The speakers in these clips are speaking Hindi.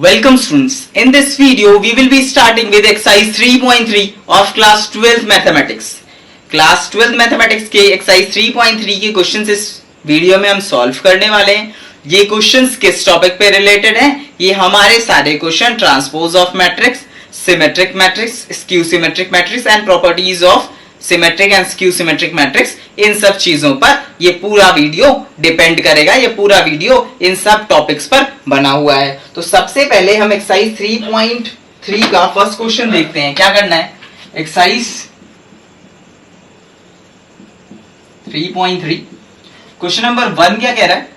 Welcome students. In this video we will be starting with exercise 3.3 of class 12th mathematics. Class 12th mathematics के exercise 3.3 के क्वेश्चंस इस वीडियो में हम सॉल्व करने वाले हैं. ये क्वेश्चंस किस टॉपिक पे रिलेटेड हैं? ये हमारे सारे question transpose of matrix, symmetric matrix, skew symmetric matrix and properties of symmetric and skew symmetric matrix, इन सब चीजों पर ये पूरा वीडियो डिपेंड करेगा. ये पूरा वीडियो इन सब टॉपिक्स पर बना हुआ है. तो सबसे पहले हम एक्सरसाइज 3.3 का फर्स्ट क्वेश्चन देखते हैं. क्या करना है? एक्सरसाइज 3.3 क्वेश्चन नंबर 1 क्या कह रहा है?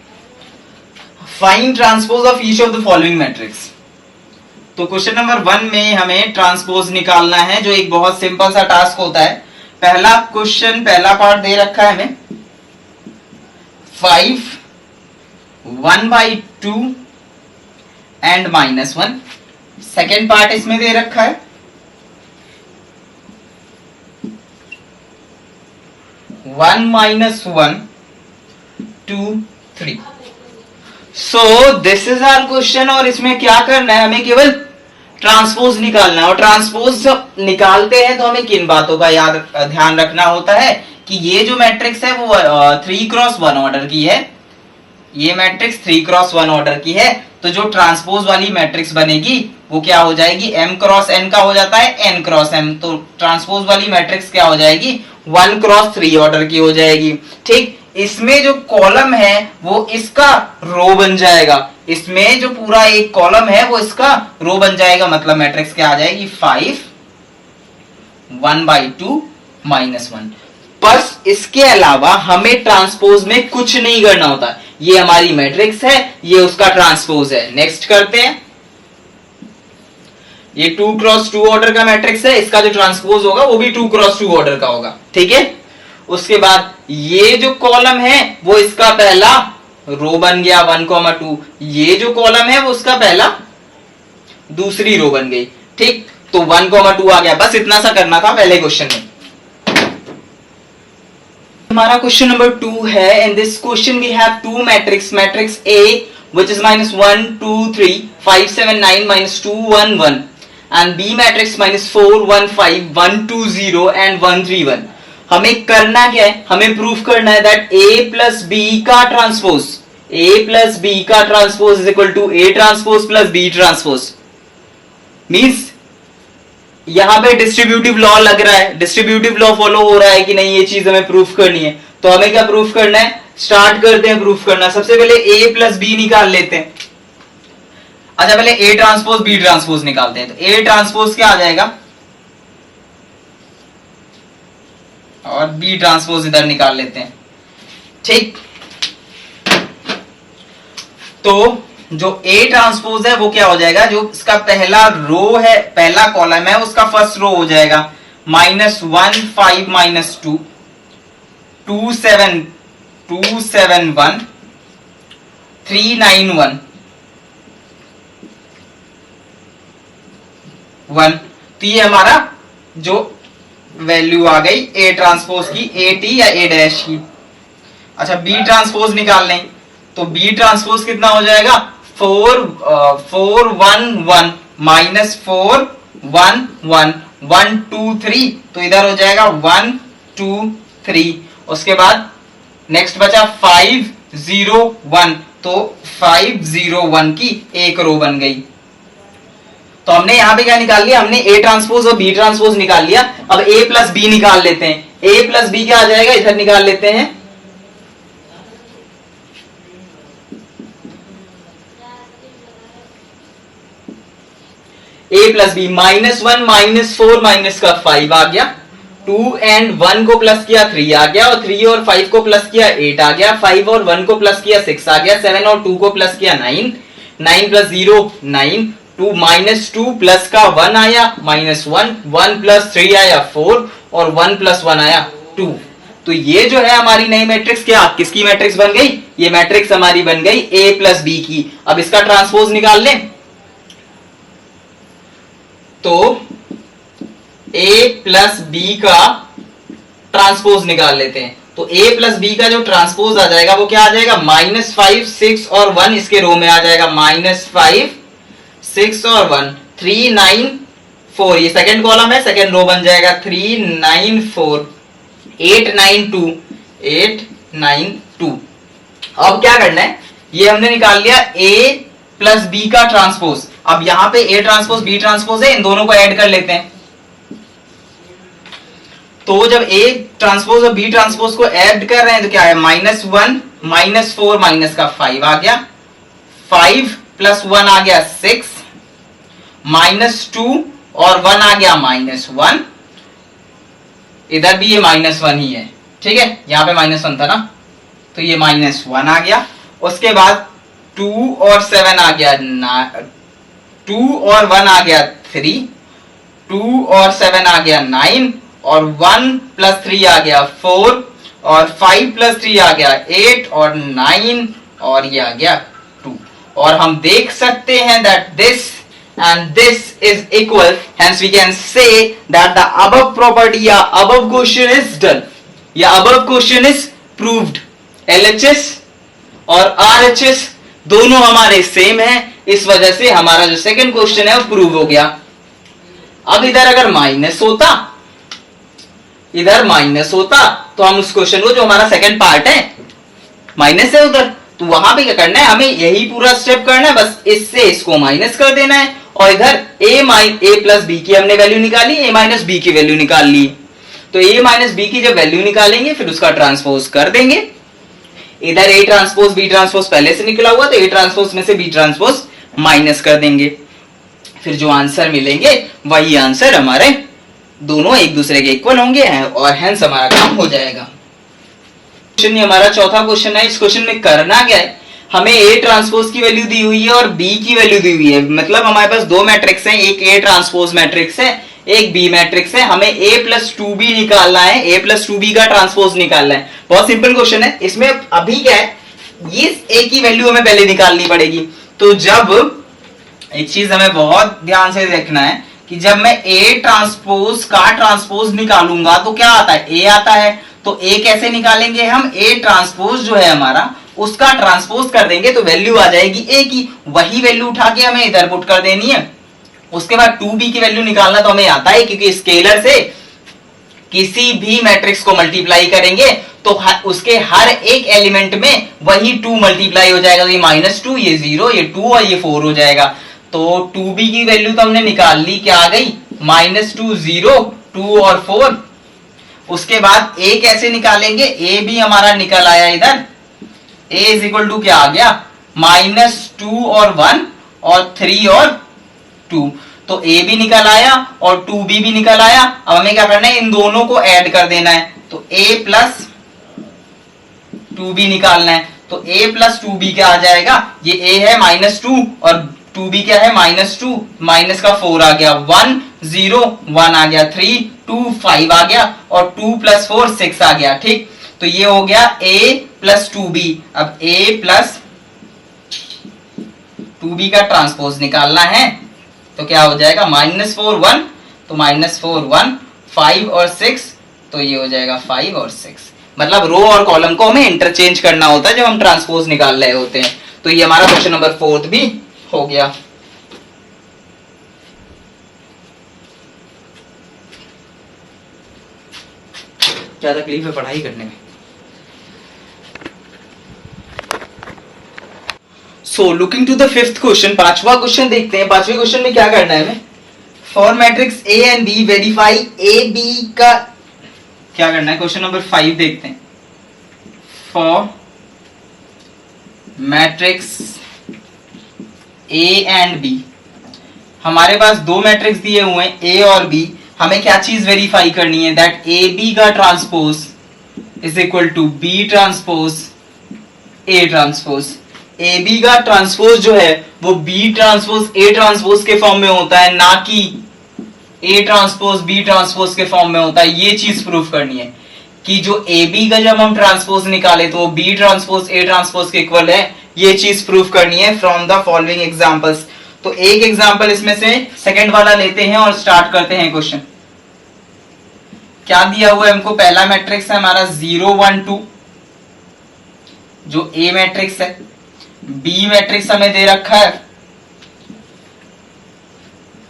Find transpose of each of the following matrix. तो क्वेश्चन नंबर 1 में हमें ट्रांसपोज निकालना है, जो एक बहुत सिंपल सा टास्क होता है. पहला क्वेश्चन, पहला पार्ट दे रखा है हमें 5 1/2 एंड -1. सेकेंड पार्ट इसमें दे रखा है 1 - 1 2 3. So this is our question. और इसमें क्या करना है? हमें केवल ट्रांसपोज निकालना है. और ट्रांसपोज निकालते हैं तो हमें किन बातों का ध्यान रखना होता है कि ये जो मैट्रिक्स है वो 3x1 ऑर्डर की है. ये मैट्रिक्स 3x1 ऑर्डर की है. तो जो ट्रांसपोज वाली मैट्रिक्स बनेगी वो क्या हो जाएगी? m×n का हो जाता है n×m. तो ट्रांसपोज वाली मैट्रिक्स क्या हो जाएगी? 1×3 ऑर्डर की हो जाएगी. ठीक, इसमें जो कॉलम है वो इसका रो बन जाएगा. इसमें जो पूरा एक कॉलम है वो इसका रो बन जाएगा. मतलब मैट्रिक्स क्या आ जाएगी? 5 1/2 -1. बस इसके अलावा हमें ट्रांसपोज में कुछ नहीं करना होता. ये हमारी मैट्रिक्स है, ये उसका ट्रांसपोज है. नेक्स्ट करते हैं. ये 2×2 ऑर्डर का मैट्रिक्स है. इसका जो ट्रांसपोज होगा वो भी 2×2 ऑर्डर का होगा. ठीक है. उसके बाद ये जो कॉलम है वो इसका पहला रो बन गया 1,2. ये जो कॉलम है वो उसका पहला दूसरी रो बन गई. ठीक, तो 1,2 आ गया. बस इतना सा करना था पहले क्वेश्चन में. हमारा क्वेश्चन नंबर 2 है. In this question we have two matrix. Matrix A which is -1 2 3 5 7 9 -2 1 1 and B matrix -4 1 5 1 2 0 and 1 3 1. हमें करना क्या है? हमें प्रूफ करना है दैट A प्लस B का ट्रांसपोज, A प्लस B का transpose is equal to A transpose plus B transpose. Means यहां पे डिस्ट्रीब्यूटिव लॉ लग रहा है. डिस्ट्रीब्यूटिव लॉ फॉलो हो रहा है कि नहीं, ये चीज हमें प्रूफ करनी है. तो हमें क्या प्रूफ करना है? स्टार्ट करते हैं प्रूफ करना. सबसे पहले A प्लस B निकाल लेते हैं. अच्छा, पहले A ट्रांसपोज B ट्रांसपोज निकालते हैं. तो A ट्रांसपोज क्या आ जाएगा और B ट्रांसपोज इधर निकाल लेते हैं. ठीक, तो जो A ट्रांसपोज है वो क्या हो जाएगा? जो इसका पहला रो है, पहला कॉलम है, उसका फर्स्ट रो हो जाएगा -1 5 -2 2 7 2 7 1 3 9 1 1. तो ये हमारा जो वैल्यू आ गई A ट्रांसपोज की, AT या A' की. अच्छा, B ट्रांसपोज निकाल लें. तो B ट्रांसपोज कितना हो जाएगा? 4 1 1 -4 1 1 1 2 3. तो इधर हो जाएगा 1 2 3. उसके बाद नेक्स्ट बचा 5 0 1. तो 5 0 1 की एक रो बन गई. तो हमने यहां पे क्या निकाल लिया? हमने A ट्रांसपोज और B ट्रांसपोज निकाल लिया. अब A प्लस B निकाल लेते हैं. A प्लस B क्या आ जाएगा? इधर निकाल लेते हैं. A प्लस B -1 -4 माइनस का 5 आ गया. 2 एंड 1 को प्लस किया 3 आ गया. और 3 और 5 को प्लस किया 8 आ गया. 5 और 1 को प्लस किया 6 आ गया. 7 और 2 को प्लस किया 9. 9 + 0 9. 2 -2 प्लस का 1 आया -1. 1 + 3 आया 4 और 1 + 1 आया 2. तो ये जो है हमारी नई मैट्रिक्स क्या किसकी मैट्रिक्स बन गई? ये मैट्रिक्स हमारी बन गई A प्लस B की. अब इसका ट्रांसपोज निकाल लें. तो A प्लस B का ट्रांसपोज निकाल लेते हैं. तो A प्लस B का जो ट्रांसपोज आ जाएगा वो क्या आ जाएगा? -5 6 और 1 इसके रो में आ जाएगा. -5 6 और 1, 3 9 4, ये सेकंड कॉलम है, सेकंड रो बन जाएगा 3 9 4, 8 9 2, 8 9 2। अब क्या करना है, ये हमने निकाल लिया A प्लस बी का ट्रांसपोज। अब यहां पे A ट्रांसपोज B ट्रांसपोज है, इन दोनों को ऐड कर लेते हैं। तो जब A ट्रांसपोज और B ट्रांसपोज को ऐड कर रहे हैं तो क्या है, -1 -4 माइनस का 5 आ गया, 5 प्लस 1 आ गया 6, -2 और 1 आ गया -1, इधर भी ये -1 ही है, ठीक है, यहां पे -1 था ना, तो ये -1 आ गया। उसके बाद 2 और 7 आ गया 2 और 1 आ गया 3, 2 और 7 आ गया 9, और 1 प्लस 3 आ गया 4, और 5 प्लस 3 आ गया 8, और 9 और ये आ गया 2। और हम देख सकते हैं that this and this is equal, hence we can say that the above property या above question is done या above question is proved। LHS और RHS दोनों हमारे सेम हैं, इस वजह से हमारा जो सेकंड क्वेश्चन है वो प्रूव हो गया। अब इधर अगर माइनस होता, इधर माइनस होता तो हम उस क्वेश्चन को, जो हमारा सेकंड पार्ट है, माइनस है उधर, तो वहां पे क्या करना है, हमें यही पूरा स्टेप करना है, बस इससे इसको माइनस कर देना है, और इधर a प्लस बी की हमने वैल्यू निकाली, a माइनस बी की वैल्यू निकाल ली, तो a माइनस बी की जब वैल्यू निकालेंगे फिर उसका ट्रांसपोज कर देंगे। इधर a ट्रांसपोज b ट्रांसपोज पहले से निकला हुआ, तो a ट्रांसपोज में से b ट्रांसपोज माइनस कर देंगे, फिर जो आंसर मिलेंगे वही आंसर हमारे दोनों एक दूसरे के इक्वल होंगे और हेंस हमारा काम हो जाएगा। क्वेश्चन, ये हमारा चौथा क्वेश्चन है। इस क्वेश्चन में करना क्या है, हमें a ट्रांसपोज की वैल्यू दी हुई है और b की वैल्यू दी हुई है, मतलब हमारे पास दो मैट्रिक्स हैं, एक a ट्रांसपोज मैट्रिक्स है, एक b मैट्रिक्स है, हमें a प्लस 2b निकालना है, a प्लस 2b का ट्रांसपोज निकालना है। बहुत सिंपल क्वेश्चन है। इसमें अभी क्या है, ये a की वैल्यू हमें पहले निकालनी पड़ेगी। तो जब एक चीज हमें बहुत ध्यान से देखना है कि जब मैं a ट्रांसपोज का ट्रांसपोज निकालूंगा तो क्या आता है, a आता है, तो a कैसे निकालेंगे हम, a ट्रांसपोज जो है हमारा उसका ट्रांसपोज कर देंगे तो वैल्यू आ जाएगी a की, वही वैल्यू उठा के हमें इधर पुट कर देनी है। उसके बाद 2b की वैल्यू निकालना तो हमें आता है, क्योंकि स्केलर से किसी भी मैट्रिक्स को मल्टीप्लाई करेंगे तो उसके हर एक एलिमेंट में वही 2 मल्टीप्लाई हो जाएगा, तो ये -2, ये 0, ये 2 और ये 4 हो जाएगा। तो 2b की वैल्यू तो हमने निकाल ली, क्या आ गई, -2 0 2 और 4। उसके बाद a कैसे निकालेंगे, a भी हमारा निकल आया इधर, a इज इक्वल टू क्या आ गया, -2 और 1 और 3 और 2, तो a भी निकल आया और 2b भी निकल आया। अब हमें क्या करना है, इन दोनों को ऐड कर देना है, तो a प्लस 2b निकालना है, तो a प्लस 2b क्या आ जाएगा, ये a है -2 और 2b क्या है, -2, माइनस का 4 आ गया, 1 0 1 आ गया, 3 2 5 आ गया, और 2 प्लस 4 6 आ गया। ठीक, तो ये हो गया a प्लस 2b। अब a प्लस 2b का ट्रांसपोज निकालना है, तो क्या हो जाएगा, -4 1, तो -4 1 5 और 6, तो ये हो जाएगा 5 और 6। मतलब रो और कॉलम को हमें इंटरचेंज करना होता है जब हम ट्रांसपोज निकाल रहे होते हैं। तो ये हमारा क्वेश्चन नंबर 4 भी हो गया। क्या तकलीफ है पढ़ाई करने में। So looking to the fifth question, पांचवा क्वेश्चन देखते हैं। पांचवे क्वेश्चन में क्या करना है हमें, for matrix A and B verify A B का क्या करना है। क्वेश्चन नंबर 5 देखते हैं। For matrix A and B, हमारे पास दो मैट्रिक्स दिए हुए हैं ए और बी, हमें क्या चीज वेरीफाई करनी है, दैट ए बी का transpose is equal to B transpose A transpose. A B का ट्रांसपोज जो है वो बी ट्रांसपोज ए ट्रांसपोज के फॉर्म में होता है, ना कि ए ट्रांसपोज बी ट्रांसपोज के फॉर्म में होता है। ये चीज प्रूफ करनी है कि जो ए बी का जब हम ट्रांसपोज निकाले तो वो बी ट्रांसपोज ए ट्रांसपोज के इक्वल है। ये चीज प्रूफ करनी है फ्रॉम द फॉलोइंग एग्जांपल्स। तो एक एग्जांपल इसमें से सेकंड वाला लेते हैं और स्टार्ट करते हैं क्वेश्चन। क्या दिया हुआ है हमको, पहला मैट्रिक्स है हमारा 0 1 2 जो ए मैट्रिक्स है, बी मैट्रिक्स हमें दे रखा है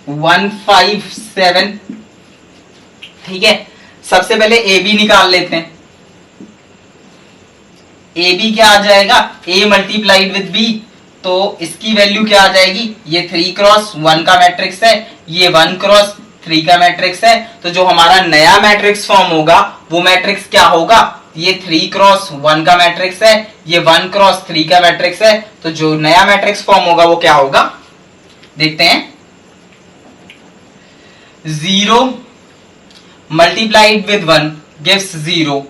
157। ठीक है, सबसे पहले ए बी निकाल लेते हैं। ए बी क्या आ जाएगा, ए मल्टीप्लाइड विद बी, तो इसकी वैल्यू क्या आ जाएगी, ये 3x1 का मैट्रिक्स है, ये 1x3 का मैट्रिक्स है। तो जो हमारा नया मैट्रिक्स फॉर्म होगा वो मैट्रिक्स क्या होगा, ये 3x1 का मैट्रिक्स है, ये 1x3 का मैट्रिक्स है। तो जो नया मैट्रिक्स फॉर्म होगा वो क्या होगा, देखते हैं। 0 मल्टीप्लाइड विद 1 गिव्स 0।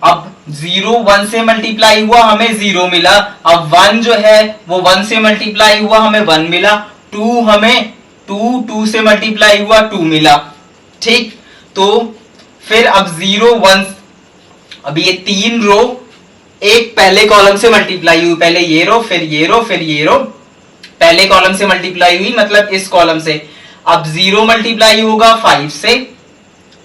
अब 0 1 से मल्टीप्लाई हुआ, हमें 0 मिला। अब 1 जो है वो 1 से मल्टीप्लाई हुआ, हमें 1 मिला। 2 हमें 2 से मल्टीप्लाई हुआ, 2 मिला। ठीक, तो फिर अब 0 1, अब ये 3 रो एक पहले कॉलम से मल्टीप्लाई हुई, पहले ये रो फिर ये रो फिर ये रो, पहले कॉलम से मल्टीप्लाई हुई, मतलब इस कॉलम से। अब 0 मल्टीप्लाई होगा 5 से,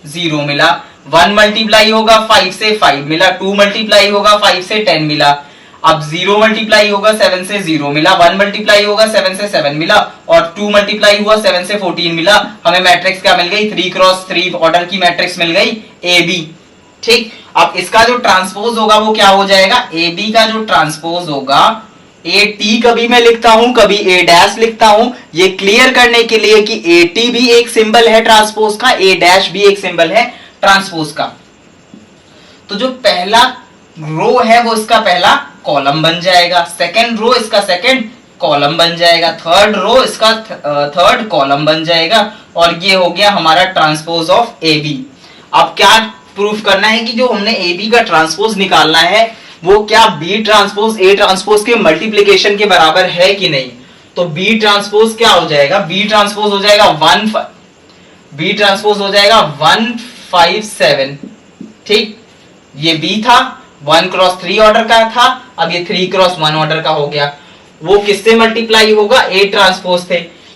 0 मिला। 1 मल्टीप्लाई होगा 5 से, 5 मिला। 2 मल्टीप्लाई होगा 5 से, 10 मिला। अब 0 मल्टीप्लाई होगा 7 से, 0 मिला। 1 मल्टीप्लाई होगा 7 से, 7 मिला। और 2 मल्टीप्लाई हुआ 7 से, 14 मिला। हमें मैट्रिक्स क्या मिल गई, 3x3 ऑर्डर की मैट्रिक्स मिल गई, ए बी। ठीक, अब इसका जो ट्रांसपोज होगा वो क्या हो जाएगा, ए बी का जो ट्रांसपोज होगा, ए टी कभी मैं लिखता हूं कभी ए डैश लिखता हूं, ये क्लियर करने के लिए कि ए टी भी एक सिंबल है ट्रांसपोज का, ए डैश भी एक सिंबल है ट्रांसपोज का। तो जो पहला रो है वो इसका पहला कॉलम बन जाएगा, सेकंड रो इसका सेकंड कॉलम बन जाएगा, थर्ड रो इसका थर्ड कॉलम बन जाएगा। और ये हो गया हमारा ट्रांसपोज ऑफ ए बी। अब क्या प्रूफ करना है कि जो हमने ए बी का ट्रांसपोज निकालना है वो क्या बी ट्रांसपोज ए ट्रांसपोज के मल्टीप्लीकेशन के बराबर है कि नहीं। तो बी ट्रांसपोज क्या हो जाएगा, बी ट्रांसपोज हो जाएगा 157। ठीक, ये बी था, 1x3 ऑर्डर का था, अब ये 3x1 ऑर्डर का हो गया। वो किससे मल्टीप्लाई होगा, ए ट्रांसपोज थे,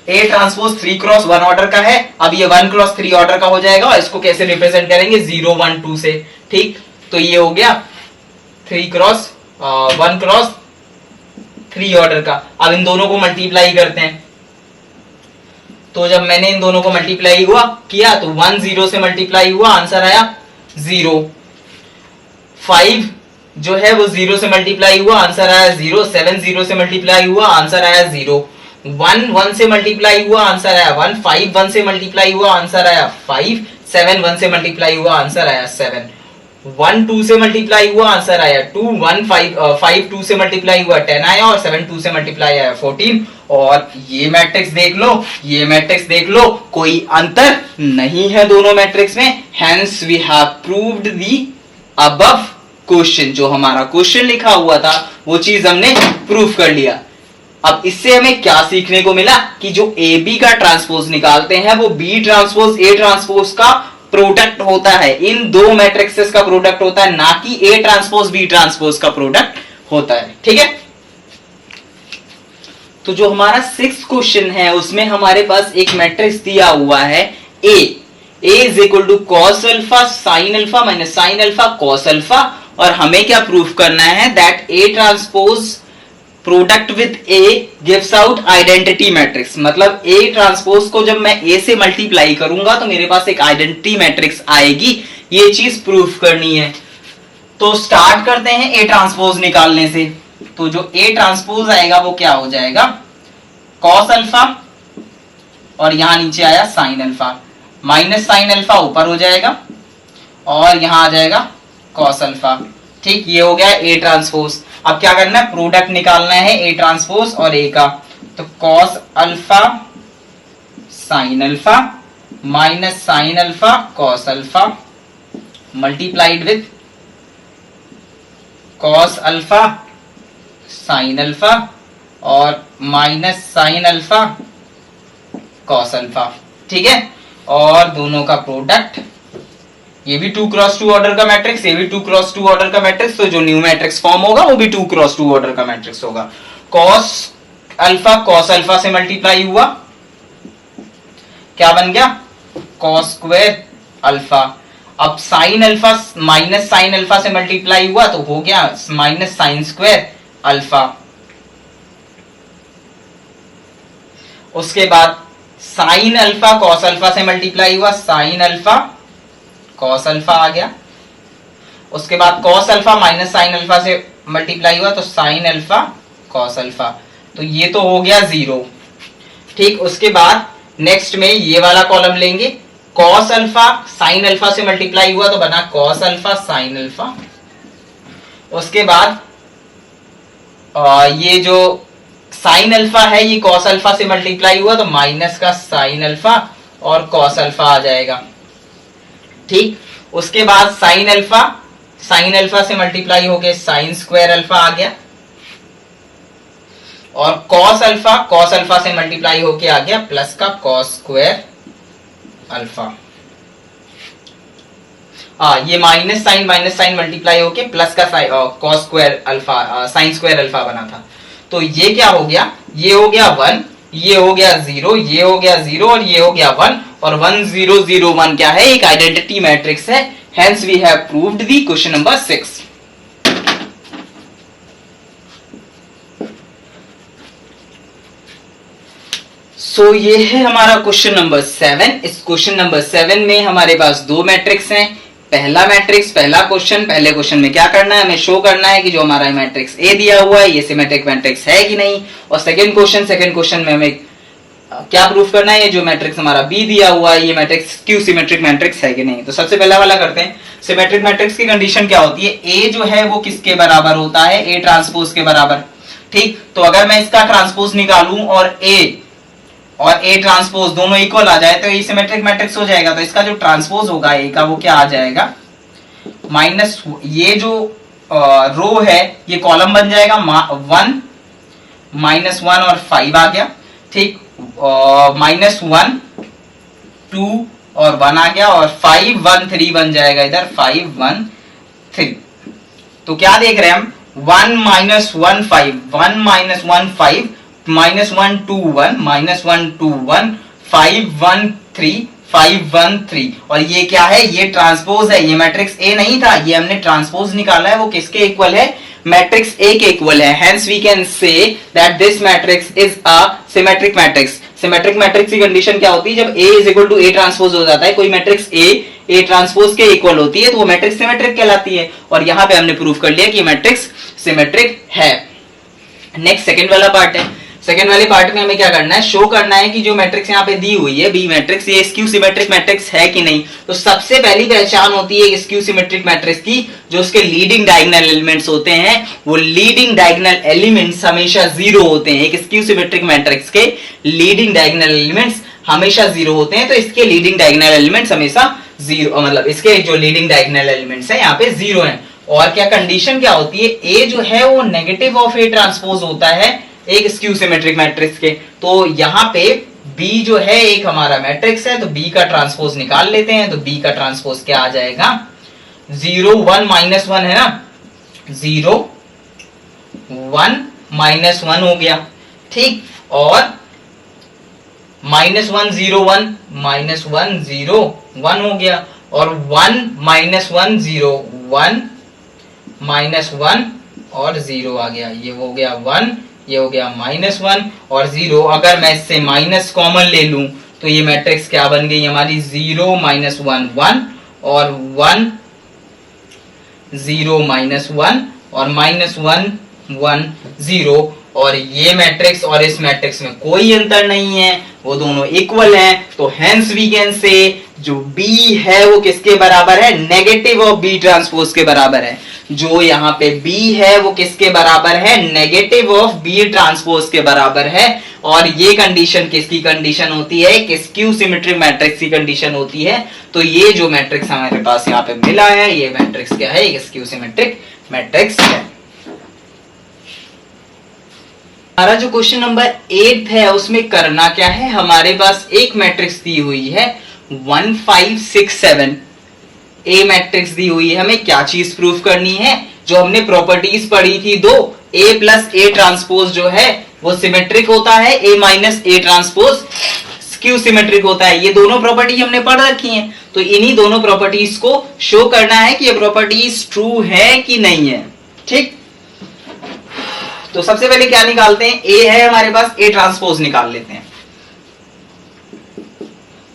ए ट्रांसपोज 3x1 ऑर्डर का है, अब ये 1x3 ऑर्डर का हो जाएगा। और इसको कैसे रिप्रेजेंट करेंगे, 0 1 2 से। ठीक, तो ये हो गया 1x3 ऑर्डर का। अब इन दोनों को मल्टीप्लाई करते हैं, तो जब मैंने इन दोनों को मल्टीप्लाई किया तो 1 0 से मल्टीप्लाई हुआ, आंसर आया 0। 5 जो है वो 0 से मल्टीप्लाई हुआ, आंसर आया 0। 7 0 से मल्टीप्लाई हुआ, आंसर आया 0। 1 1 से मल्टीप्लाई हुआ, आंसर आया 1। 5 1 से मल्टीप्लाई हुआ, आंसर आया 5। 7 1 से मल्टीप्लाई हुआ, आंसर आया 7। 1 2 से मल्टीप्लाई हुआ, आंसर आया 2। 5 2 से मल्टीप्लाई हुआ, 10 आया। और 7 2 से मल्टीप्लाई आया 14। और ये मैट्रिक्स देख लो, ये मैट्रिक्स देख लो, कोई अंतर नहीं है दोनों मैट्रिक्स में। Hence we have proved the above question. जो हमारा क्वेश्चन लिखा हुआ था वो चीज हमने प्रूव कर लिया। अब इससे हमें क्या सीखने को मिला कि जो ए बी का ट्रांसपोज निकालते हैं वो बी ट्रांसपोज ए ट्रांसपोज का प्रोडक्ट होता है, इन दो मैट्रिक्सेस का प्रोडक्ट होता है, ना कि ए ट्रांसपोज बी ट्रांसपोज का प्रोडक्ट होता है। ठीक है, तो जो हमारा 6th क्वेश्चन है उसमें हमारे पास एक मैट्रिक्स दिया हुआ है A is equal to cos alpha sine alpha minus sine alpha cos alpha. और हमें क्या प्रूफ करना है, that A transpose product with A gives out identity matrix. मतलब ए ट्रांसपोज को जब मैं ए से मल्टीप्लाई करूंगा तो मेरे पास एक आइडेंटिटी मैट्रिक्स आएगी, ये चीज प्रूफ करनी है। तो स्टार्ट करते हैं ए ट्रांसपोज निकालने से। तो जो ए ट्रांसपोज आएगा वो क्या हो जाएगा, कॉस अल्फा और यहां नीचे आया sign alpha, minus sine alpha ऊपर हो जाएगा और यहां आ जाएगा कॉस अल्फा। ठीक, ये हो गया ए ट्रांसपोज। अब क्या करना है, प्रोडक्ट निकालना है ए ट्रांसपोज और ए का। तो cos alpha sine alpha minus sine alpha cos alpha multiplied with cos alpha sine alpha और minus sine alpha cos alpha. ठीक है, और दोनों का प्रोडक्ट, ये भी 2x2 ऑर्डर का मैट्रिक्स, ये भी 2x2 ऑर्डर का मैट्रिक्स। तो जो न्यू मैट्रिक्स फॉर्म होगा वो भी 2x2 ऑर्डर का मैट्रिक्स होगा। कॉस अल्फा से मल्टीप्लाई हुआ, क्या बन गया, कॉस स्क्वायर अल्फा। अब sign alpha minus sine alpha से मल्टीप्लाई हुआ तो हो गया माइनस साइन स्क्वायर अल्फा। उसके बाद साइन अल्फा कॉस अल्फा से मल्टीप्लाई हुआ, साइन अल्फा कॉस अल्फा आ गया। उसके बाद cos alpha minus sine alpha से मल्टीप्लाई हुआ तो साइन अल्फा कॉस अल्फा, तो ये तो हो गया 0। ठीक, उसके बाद नेक्स्ट में ये वाला कॉलम लेंगे, कॉस अल्फा साइन अल्फा से मल्टीप्लाई हुआ तो बना कॉस अल्फा साइन अल्फा। उसके बाद ये जो साइन अल्फा है ये कॉस अल्फा से मल्टीप्लाई हुआ तो माइनस का साइन अल्फा और कॉस अल्फा आ जाएगा। ठीक, उसके बाद साइन अल्फा से मल्टीप्लाई होके साइन स्क्वायर अल्फा आ गया और कॉस अल्फा से मल्टीप्लाई होके आ गया प्लस का कॉस स्क्वायर अल्फा। ये माइनस साइन मल्टीप्लाई होके प्लस का cos square alpha sine square alpha बना था। तो ये क्या हो गया, ये हो गया 1, ये हो गया 0, ये हो गया 0 और ये हो गया 1 और 1 0 0 1 क्या है, एक आइडेंटिटी मैट्रिक्स है। Hence we have proved the question number 6। So ये है हमारा क्वेश्चन नंबर 7। इस क्वेश्चन नंबर 7 में हमारे पास दो मैट्रिक्स हैं। पहला मैट्रिक्स, पहला क्वेश्चन, पहले क्वेश्चन में क्या करना है, हमें शो करना है कि जो हमारा मैट्रिक्स ए दिया हुआ है ये सिमेट्रिक मैट्रिक्स है कि नहीं। और सेकंड क्वेश्चन में हमें क्या प्रूफ करना है, ये जो मैट्रिक्स हमारा बी दिया हुआ है ये मैट्रिक्स क्यू सिमेट्रिक मैट्रिक्स है कि नहीं। तो सबसे पहला वाला करते हैं। सिमेट्रिक मैट्रिक्स की कंडीशन क्या होती है, ए जो है वो किसके बराबर होता है, ए ट्रांसपोज के बराबर। ठीक, तो अगर मैं इसका ट्रांसपोज निकालूं और ए ट्रांसपोज दोनों इक्वल आ जाए तो ये सिमेट्रिक मैट्रिक्स हो जाएगा। तो इसका जो ट्रांसपोज होगा ए का वो क्या आ जाएगा, माइनस, ये जो रो है ये कॉलम बन जाएगा 1 -1 और 5 आ गया। ठीक, -1 2 और 1 आ गया और 5 1 3 बन जाएगा इधर 5 1 3। तो क्या देख रहे हैं हम, 1 -1 5 1 -1 5 -1 2 1 -1 2 1 5 1 3 5 1 3 और ये क्या है, ये ट्रांसपोज है। ये मैट्रिक्स ए नहीं था, ये हमने ट्रांसपोज निकाला है, वो किसके इक्वल है, मैट्रिक्स ए के इक्वल है। Hence we can say that this matrix is a symmetric matrix. Symmetric matrix की कंडीशन क्या होती है, जब A is equal to A transpose हो जाता है, कोई मैट्रिक्स ए ट्रांसपोज के इक्वल होती है तो वो मैट्रिक्स सिमेट्रिक कहलाती है। और यहां पे हमने प्रूफ कर लिया कि मैट्रिक्स सिमेट्रिक है। नेक्स्ट सेकंड वाला पार्ट है। सेकंड वाले पार्ट में हमें क्या करना है, शो करना है कि जो मैट्रिक्स यहाँ पे दी हुई है बी मैट्रिक्स, ये स्क्यू सिमेट्रिक मैट्रिक्स है कि नहीं। तो सबसे पहली पहचान होती है स्क्यू सिमेट्रिक मैट्रिक्स की, जो उसके लीडिंग डायगोनल एलिमेंट्स होते हैं वो लीडिंग डायगोनल एलिमेंट्स हमेशा 0 होते हैं। एक स्क्यू सिमेट्रिक मैट्रिक्स के लीडिंग डायगोनल एलिमेंट्स हमेशा 0 होते हैं, तो इसके लीडिंग डायगोनल एलिमेंट्स हमेशा 0, मतलब इसके जो लीडिंग डायगोनल एलिमेंट्स है यहाँ पे 0 है। और क्या कंडीशन क्या होती है, ए जो है वो नेगेटिव ऑफ ए ट्रांसपोज होता है एक स्क्यू सिमेट्रिक मैट्रिक्स के। तो यहाँ पे B जो है एक हमारा मैट्रिक्स है, तो B का ट्रांसपोज निकाल लेते हैं। तो B का ट्रांसपोज क्या आ जाएगा, 0 1 -1 है ना, 0 1 -1 हो गया। ठीक, और -1 0 1 -1 0 1 हो गया और 1 -1 0 1 -1 और 0 आ गया। ये हो गया 1, ये हो गया -1 और 0। अगर मैं इससे माइनस कॉमन ले लूं तो ये मैट्रिक्स क्या बन गई हमारी, 0 -1 1 और 1 0 -1 और -1 1 0। और ये मैट्रिक्स और इस मैट्रिक्स में कोई अंतर नहीं है, वो दोनों इक्वल हैं। तो हेंस वी कैन से जो B है वो किसके बराबर है, नेगेटिव ऑफ B ट्रांसपोज के बराबर है। जो यहाँ पे B है वो किसके बराबर है, नेगेटिव ऑफ B ट्रांसपोज के बराबर है। और ये कंडीशन किसकी कंडीशन होती है, कि स्क्यू सिमेट्रिक मैट्रिक्स की कंडीशन होती है। तो ये जो मैट्रिक्स हमारे पास यहाँ पे मिला है, ये मैट्रिक्स क्या है, एक स्क्यू सिमेट्रिक मैट्रिक्स है। हमारा जो क्वेश्चन नंबर 8 है उसमें करना क्या है, हमारे पास एक मैट्रिक्स दी हुई है 1 5 6 7 ए मैट्रिक्स दी हुई है। हमें क्या चीज प्रूफ करनी है, जो हमने प्रॉपर्टीज पढ़ी थी दो, ए प्लस ए ट्रांसपोज जो है वो सिमेट्रिक होता है, A minus A transpose skew symmetric होता है। ये दोनों प्रॉपर्टी हमने पढ़ रखी हैं, तो इन्हीं दोनों प्रॉपर्टीज को शो करना है कि ये प्रॉपर्टीज ट्रू है कि नहीं है। ठीक, तो सबसे पहले क्या निकालते हैं, ए है हमारे पास, ए ट्रांसपोज निकाल लेते हैं।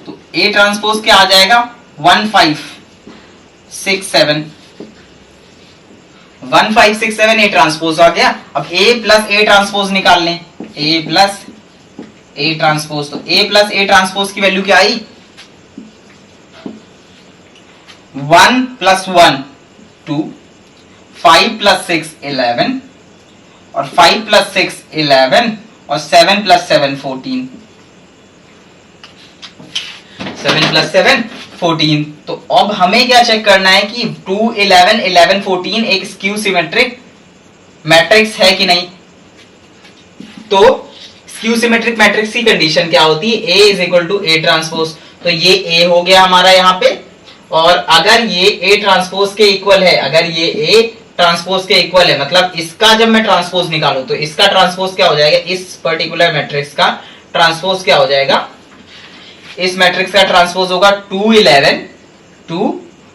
तो ए ट्रांसपोज क्या आ जाएगा 1567 1567 ए ट्रांसपोज आ गया। अब ए प्लस ए ट्रांसपोज निकाल लें, ए प्लस ए ट्रांसपोज। तो ए प्लस ए ट्रांसपोज की वैल्यू क्या आई 1 + 1 2, 5 + 6 11 और 5 + 6 11 और 7 + 7 14, 7 + 7 14। तो अब हमें क्या चेक करना है कि 2 11 11 14 एक स्क्यू सिमेट्रिक मैट्रिक्स है कि नहीं। तो स्क्यू सिमेट्रिक मैट्रिक्स की कंडीशन क्या होती है, A = A ट्रांसपोज। तो ये A हो गया हमारा यहाँ पे, और अगर ये A ट्रांसपोज के इक्वल है, अगर ये A ट्रांसपोज के इक्वल है, मतलब इसका जब मैं ट्रांसपोज निकालूं तो इसका ट्रांसपोज क्या हो जाएगा, इस पर्टिकुलर मैट्रिक्स का ट्रांसपोज क्या हो जाएगा, इस मैट्रिक्स का ट्रांसपोज होगा 2 11 2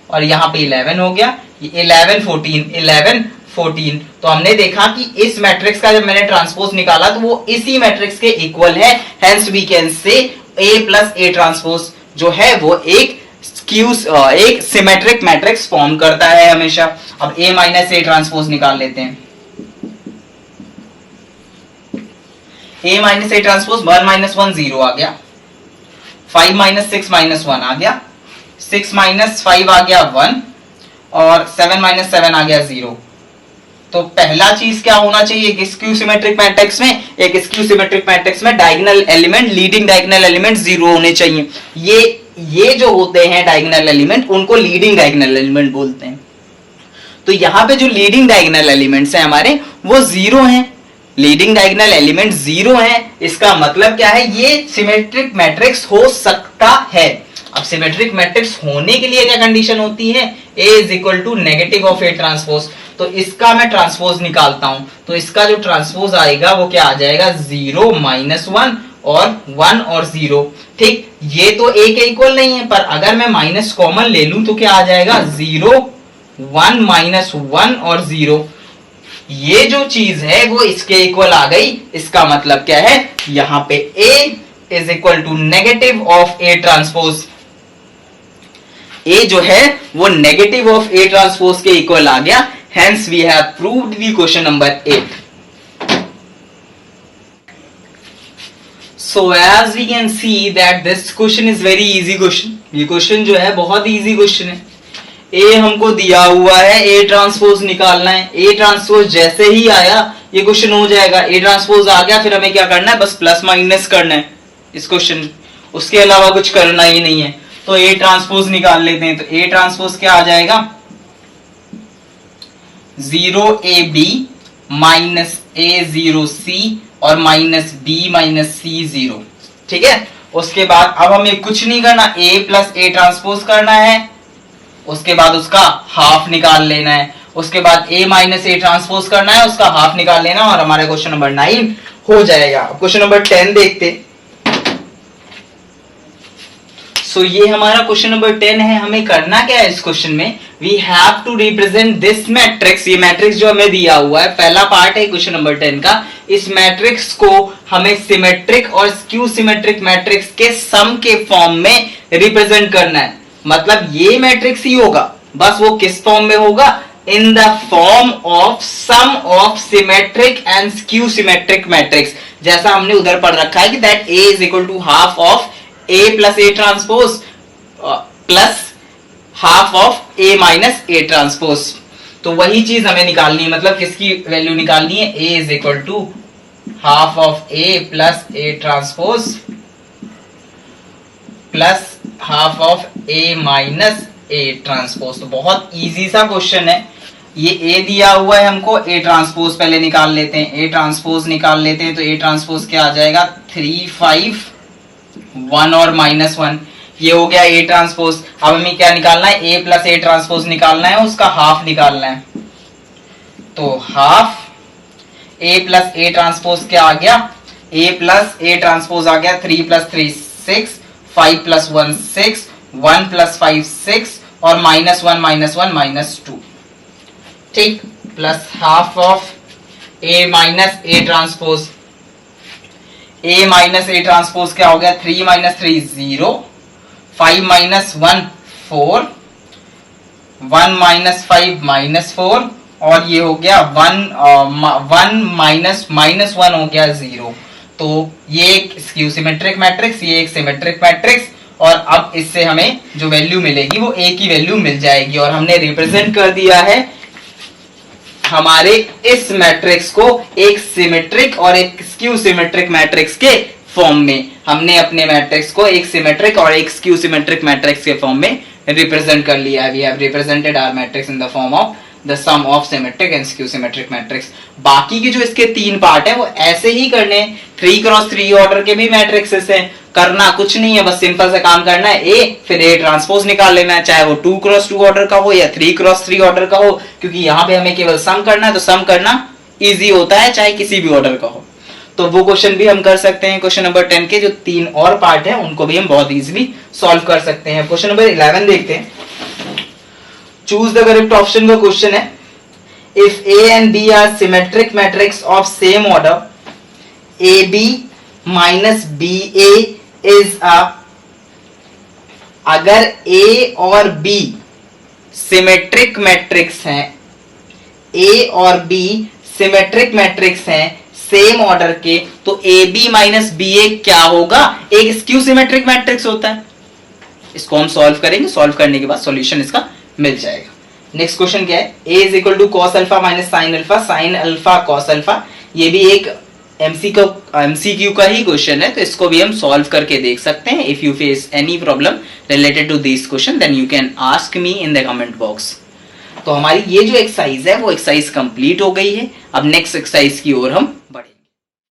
और यहाँ पे 11 हो गया, 11 14 11 14। तो हमने देखा कि इस मैट्रिक्स का जब मैंने ट्रांसपोज निकाला तो वो इसी मैट्रिक्स के इक्वल है, hence we can say A + A transpose जो है वो एक एक सिमेट्रिक मैट्रिक्स फॉर्म करता है हमेशा। अब A - A ट्रांसपोज निकाल लेते हैं। A - A ट्रांसपोज 1 - 1 0 आ गया, 5 - 6 - 1 आ गया, 6 - 5 आ गया 1 और 7 - 7 आ गया 0। तो पहला चीज क्या होना चाहिए एक स्क्यू सिमेट्रिक मैट्रिक्स में, एक स्क्यू सिमेट्रिक मैट्रिक्स में diagonal element, leading diagonal element 0 होने चाहिए। ये जो होते हैं डायगोनल एलिमेंट उनको लीडिंग डायगोनल एलिमेंट बोलते हैं। तो यहाँ पे जो लीडिंग डायगोनल एलिमेंट्स हैं हमारे वो 0 हैं, लीडिंग डायगोनल एलिमेंट 0 है। इसका मतलब क्या है, ये सिमेट्रिक मैट्रिक्स हो सकता है। अब सिमेट्रिक मैट्रिक्स होने के लिए क्या कंडीशन होती है, A = -A ट्रांसपोज। तो इसका मैं ट्रांसपोज निकालता हूं, तो इसका जो ट्रांसपोज आएगा वो क्या आ जाएगा 0 - 1 और 1 और 0। ठीक, ये तो A के इक्वल नहीं है, पर अगर मैं माइनस कॉमन ले लूं तो क्या आ जाएगा 0 1 - 1 और 0। ये जो चीज है वो इसके इक्वल आ गई। इसका मतलब क्या है, यहां पे A = -A ट्रांसपोज, A जो है वो -A ट्रांसपोज के इक्वल आ गया। Hence we have proved the question number 8. So as we can see that this question is very easy question. ये क्वेश्चन जो है बहुत इजी क्वेश्चन है। A हमको दिया हुआ है, A ट्रांसपोज निकालना है। A ट्रांसपोज जैसे ही आया ये क्वेश्चन हो जाएगा। A ट्रांसपोज आ गया, फिर हमें क्या करना है, बस प्लस माइनस करना है इस क्वेश्चन, उसके अलावा कुछ करना ही नहीं है। तो A ट्रांसपोज निकाल लेते हैं। तो A ट्रांसपोज क्या आ जाएगा 0AB - A0C और -B - C0। ठीक है, उसके बाद अब हमें कुछ नहीं करना, A + A ट्रांसपोज करना है, उसके बाद उसका हाफ निकाल लेना है, उसके बाद A - A ट्रांसपोज करना है, उसका हाफ निकाल लेना, और हमारा क्वेश्चन नंबर 9 हो जाएगा। क्वेश्चन नंबर 10 देखते। सो ये हमारा क्वेश्चन नंबर 10 है। हमें करना क्या है इस क्वेश्चन में, we have to represent this matrix. ये मैट्रिक्स जो हमें दिया हुआ है, पहला पार्ट है क्वेश्चन नंबर 10 का। इस मैट्रिक्स को हमें सिमेट्रिक और स्क्यू सिमेट्रिक मैट्रिक्स के सम के फॉर्म में रिप्रेजेंट करना है। मतलब ये मैट्रिक्स ही होगा, बस वो किस फॉर्म में होगा, in the form of sum of symmetric and skew symmetric matrix. जैसा हमने उधर पढ़ रखा है कि that A = half of A + A transpose plus half of A - A transpose. तो वही चीज हमें निकालनी है, मतलब किसकी वैल्यू निकालनी है, A = half of A + A transpose plus half of A - A transpose. तो बहुत इजी सा क्वेश्चन है। ये A दिया हुआ है हमको, A ट्रांसपोज पहले निकाल लेते हैं। A ट्रांसपोज निकाल लेते हैं तो A ट्रांसपोज क्या आ जाएगा 3 5 1 और -1। ये हो गया A ट्रांसपोज। अब हमें क्या निकालना है, A + A ट्रांसपोज निकालना है, उसका हाफ निकालना है। तो हाफ A + A ट्रांसपोज क्या आ गया, A + A ट्रांसपोज आ गया 3 + 3 6, 5 + 1 6, 1 + 5 6 और -1 - 2। ठीक, plus half of A - A transpose. A minus A transpose क्या हो गया, 3 माइनस 3 0, 5 माइनस 1 4, 1 माइनस 5 माइनस 4, और ये हो गया 1 माइनस माइनस 1 हो गया 0। तो ये एक स्क्यू सिमेट्रिक मैट्रिक्स, ये एक सिमेट्रिक मैट्रिक्स, और अब इससे हमें जो वैल्यू मिलेगी वो A की वैल्यू मिल जाएगी। और हमने रिप्रेजेंट कर दिया है हमारे इस मैट्रिक्स को एक सिमेट्रिक और एक स्क्यू सिमेट्रिक मैट्रिक्स के फॉर्म में। हमने अपने मैट्रिक्स को एक सिमेट्रिक और एक स्क्यू सिमेट्रिक मैट्रिक्स के फॉर्म में रिप्रेजेंट कर लिया है। We have represented our matrix in the form of the sum of symmetric and skew symmetric matrix. बाकी के जो इसके 3 पार्ट है वो ऐसे ही करने, 3x3 ऑर्डर के भी मैट्रिक्सेस हैं, करना कुछ नहीं है, बस सिंपल से काम करना है, A फिर A ट्रांसपोज निकाल लेना है, चाहे वो 2x2 ऑर्डर का हो या 3x3 ऑर्डर का हो, क्योंकि यहाँ पे हमें केवल सम करना है, तो सम करना इजी होता है चाहे किसी भी ऑर्डर का हो। तो वो क्वेश्चन भी हम कर सकते हैं। क्वेश्चन नंबर 10 के जो 3 और पार्ट है उनको भी हम बहुत इजीली सॉल्व कर सकते हैं। क्वेश्चन नंबर 11 देखते हैं। चूज द करेक्ट ऑप्शन का क्वेश्चन है। If A and B are symmetric matrix of same order, AB minus BA is a, अगर A और B सिमेट्रिक मैट्रिक्स हैं, A और B सिमेट्रिक मैट्रिक्स हैं सेम ऑर्डर के, तो AB माइनस BA क्या होगा, एक स्क्यू सिमेट्रिक मैट्रिक्स होता है। इसको हम सॉल्व करेंगे, सॉल्व करने के बाद सॉल्यूशन इसका मिल जाएगा। नेक्स्ट क्वेश्चन क्या है, A is equal to cos alpha minus sine alpha, sine alpha cos alpha. ये भी एक MCQ का ही क्वेश्चन है, तो इसको भी हम सॉल्व करके देख सकते हैं। If you face any problem related to this question then you can ask me in the comment box. तो हमारी ये जो एक्सरसाइज है वो एक्सरसाइज कंप्लीट हो गई है। अब नेक्स्ट एक्सरसाइज की ओर हम